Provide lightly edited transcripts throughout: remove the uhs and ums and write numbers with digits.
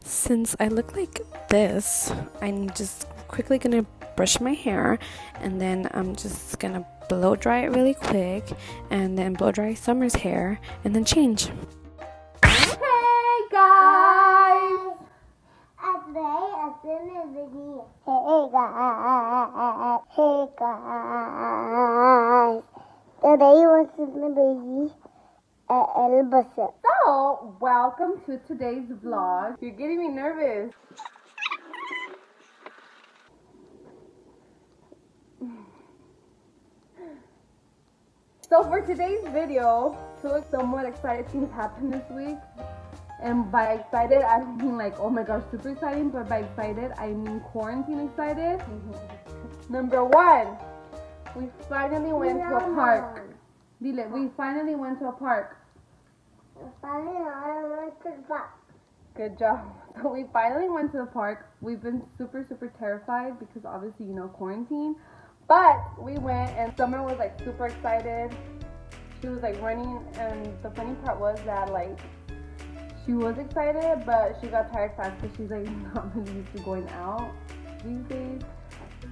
Since I look like this, I'm just quickly gonna brush my hair, and then I'm just gonna blow dry it really quick, and then blow dry Summer's hair, and then change. Hey guys! Today was the baby Elbasa. So, welcome to today's vlog. You're getting me nervous. So for today's video, two somewhat excited things happened this week. And by excited, I don't mean like, oh my gosh, super exciting, but by excited, I mean quarantine excited. Number one, we finally went to a park. Dile, we finally went to a park. Good job. So we finally went to the park. We've been super terrified because obviously, quarantine. But we went and Summer was like super excited. She was like running, and the funny part was that like she was excited, but she got tired fast because she's like not really used to going out these days.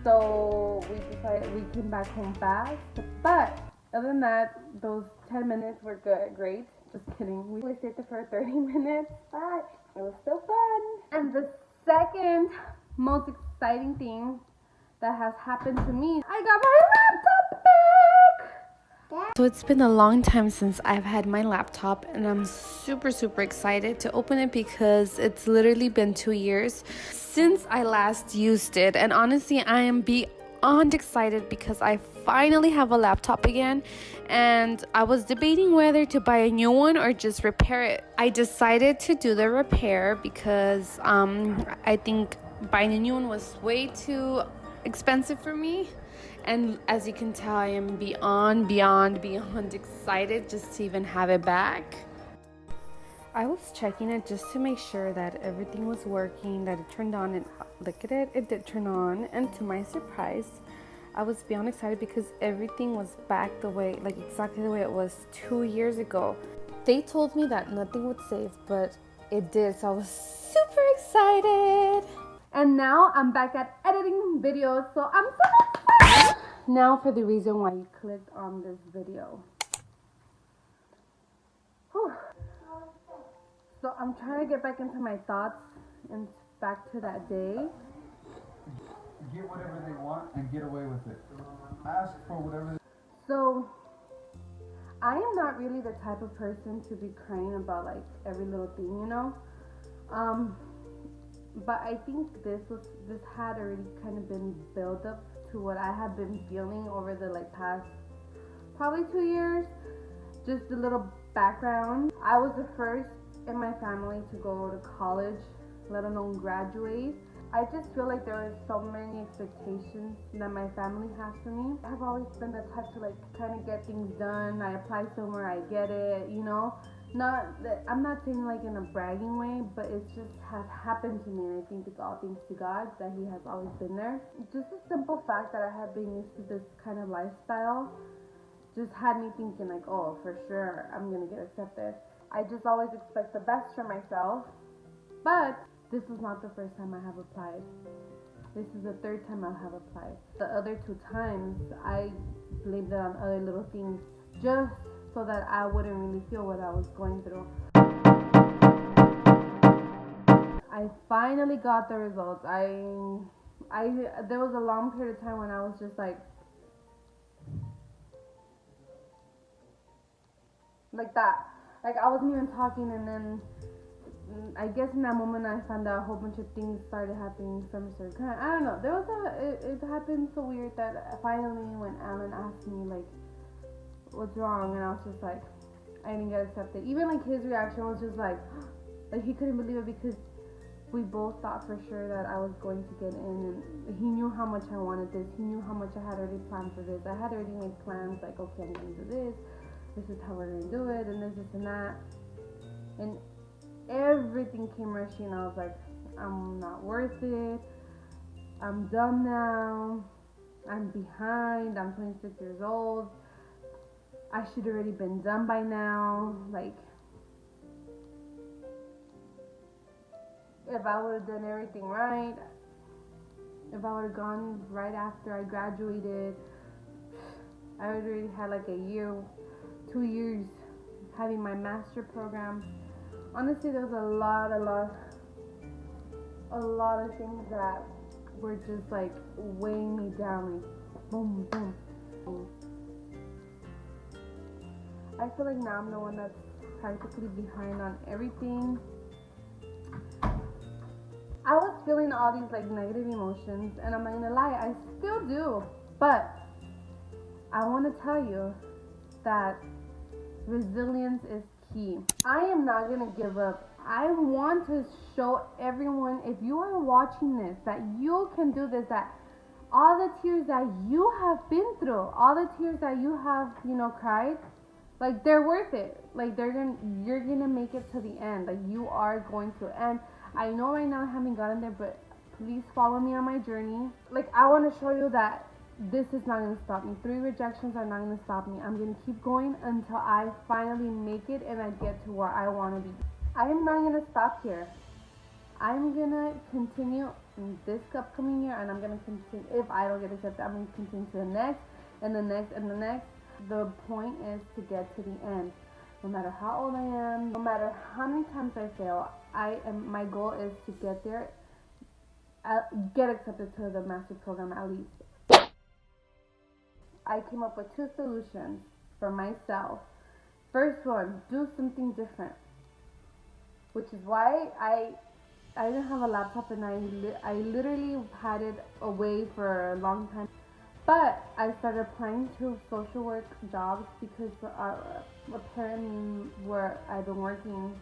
So we decided we came back home fast. But other than that, those 10 minutes were great. Just kidding. We stayed there for 30 minutes, but it was still fun. And the second most exciting thing that has happened to me, I got my laptop back! So it's been a long time since I've had my laptop, and I'm super excited to open it because it's literally been 2 years since I last used it. And honestly, I am beyond excited because I finally have a laptop again, and I was debating whether to buy a new one or just repair it. I decided to do the repair because I think buying a new one was way too expensive for me. And as you can tell, I am beyond excited just to even have it back. I was checking it just to make sure that everything was working, that it turned on, and look at it, it did turn on. And to my surprise, I was beyond excited because everything was back the way, like exactly the way it was 2 years ago. They told me that nothing would save, but it did, so I was super excited. And now I'm back at editing videos, so I'm so excited! Now for the reason why you clicked on this video. Whew. So I'm trying to get back into my thoughts and back to that day. Get whatever they want and get away with it. Ask for whatever. So I am not really the type of person to be crying about like every little thing, But I think this had already kind of been built up to what I have been feeling over the like past probably 2 years. Just a little background. I was the first in my family to go to college, let alone graduate. I just feel like there are so many expectations that my family has for me. I've always been the type to like kind of get things done. I apply somewhere, I get it, Not that I'm not saying like in a bragging way, but it just has happened to me, and I think it's all thanks to God that He has always been there. Just the simple fact that I have been used to this kind of lifestyle just had me thinking like, oh, for sure I'm gonna get accepted. I just always expect the best for myself, but this was not the first time I have applied. This is the third time I have applied. The other 2 times I blamed it on other little things just so that I wouldn't really feel what I was going through. I finally got the results. There was a long period of time when I was just like that. Like I wasn't even talking, and then I guess in that moment I found out a whole bunch of things started happening. Some started kind of, I don't know. It happened so weird that finally when Alan asked me like, what's wrong, and I was just like, I didn't get accepted. Even like his reaction was just like he couldn't believe it, because we both thought for sure that I was going to get in, and he knew how much I wanted this. He knew how much I had already planned for this. I had already made plans like, okay, I'm gonna do this. This is how we're gonna do it, and this and that, and everything came rushing. I was like, I'm not worth it. I'm done now. I'm behind. I'm 26 years old. I should already been done by now. Like, if I would have done everything right, if I would have gone right after I graduated, I already had like a year, 2 years having my master program. Honestly, there was a lot of things that were just like weighing me down, like boom, boom. I feel like now I'm the one that's practically behind on everything. I was feeling all these like negative emotions, and I'm not gonna lie, I still do. But I want to tell you that resilience is key. I am not gonna give up. I want to show everyone, if you are watching this, that you can do this, that all the tears that you have been through, all the tears that you have, cried, like they're worth it. Like you're gonna make it to the end. Like you are going to. And I know right now I haven't gotten there, but please follow me on my journey. Like I want to show you that this is not gonna stop me. 3 rejections are not gonna stop me. I'm gonna keep going until I finally make it and I get to where I want to be. I am not gonna stop here. I'm gonna continue in this upcoming year, and I'm gonna continue. If I don't get accepted, I'm gonna continue to the next, and the next, and the next. The point is to get to the end. No matter how old I am, no matter how many times I fail, my goal is to get there, get accepted to the master program at least. I came up with 2 solutions for myself. First one, do something different, which is why I didn't have a laptop, and I literally had it away for a long time. But I started applying to social work jobs because apparently where I've been working,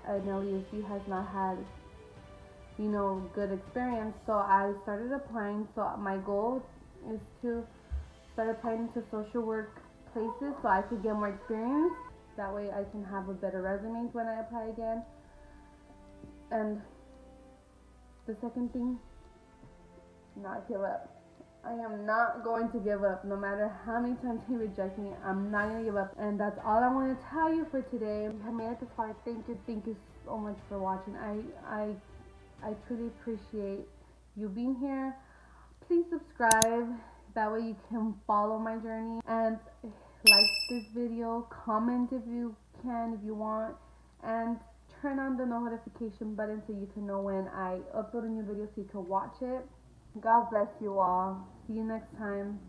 an LESU has not had, good experience. So I started applying. So my goal is to start applying to social work places so I could get more experience. That way I can have a better resume when I apply again. And the second thing, not give up. I am not going to give up. No matter how many times he rejects me, I'm not going to give up. And that's all I want to tell you for today. If you have made it this far, thank you so much for watching. I truly appreciate you being here. Please subscribe. That way you can follow my journey. And like this video, comment if you can, if you want. And turn on the notification button so you can know when I upload a new video so you can watch it. God bless you all. See you next time.